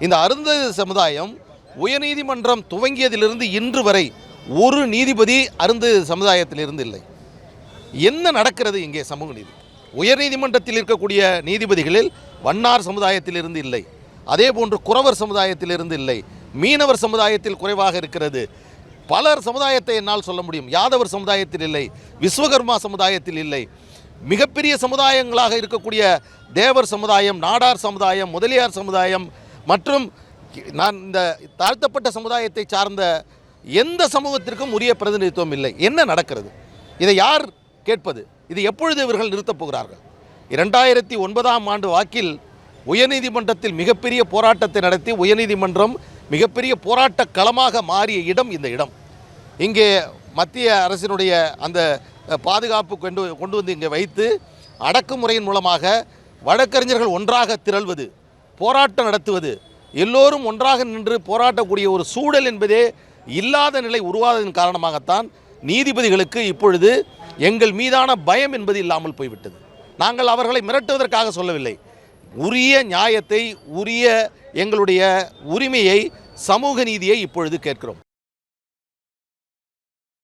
இந்த அருந்ததி சமுதாயம் உயர்நீதிமன்றம் துவங்கியதிலிருந்து இன்று வரை ஒரு நீதிபதி அருந்ததி சமுதாயத்திலிருந்து இல்லை. என்ன நடக்கிறது இங்கே சமூக நீதி? உயர்நீதிமன்றத்தில் இருக்கக்கூடிய நீதிபதிகளில் வண்ணார் சமுதாயத்திலிருந்து இல்லை, அதே போன்று குறவர் சமுதாயத்திலிருந்து இல்லை, மீனவர் சமுதாயத்தில் குறைவாக இருக்கிறது. பலர் சமுதாயத்தை என்னால் சொல்ல முடியும். யாதவர் சமுதாயத்தில் இல்லை, விஸ்வகர்மா சமுதாயத்தில் இல்லை. மிகப்பெரிய சமுதாயங்களாக இருக்கக்கூடிய தேவர் சமுதாயம், நாடார் சமுதாயம், முதலியார் சமுதாயம் மற்றும் நான் இந்த தாழ்த்தப்பட்ட சமுதாயத்தை சார்ந்த எந்த சமூகத்திற்கும் உரிய பிரதிநிதித்துவம் இல்லை. என்ன நடக்கிறது? இதை யார் கேட்பது? இது எப்பொழுது இவர்கள் நிறுத்தப் போகிறார்கள்? 2009ஆம் ஆண்டு வாக்கில் உயர்நீதிமன்றத்தில் மிகப்பெரிய போராட்டத்தை நடத்தி உயர்நீதிமன்றம் மிகப்பெரிய போராட்ட களமாக மாறிய இடம் இந்த இடம். இங்கே மத்திய அரசினுடைய அந்த பாதுகாப்பு கொண்டு வந்து இங்கே வைத்து அடக்குமுறையின் மூலமாக வழக்கறிஞர்கள் ஒன்றாக திரள்வது, போராட்டம் நடத்துவது, எல்லோரும் ஒன்றாக நின்று போராட்டக்கூடிய ஒரு சூழல் என்பதே இல்லாத நிலை உருவாததன் காரணமாகத்தான் நீதிபதிகளுக்கு இப்பொழுது எங்கள் மீதான பயம் என்பது இல்லாமல் போய்விட்டது. நாங்கள் அவர்களை மிரட்டுவதற்காக சொல்லவில்லை. உரிய நியாயத்தை, உரிய எங்களுடைய உரிமையை, சமூக நீதியை இப்பொழுது கேட்கிறோம்.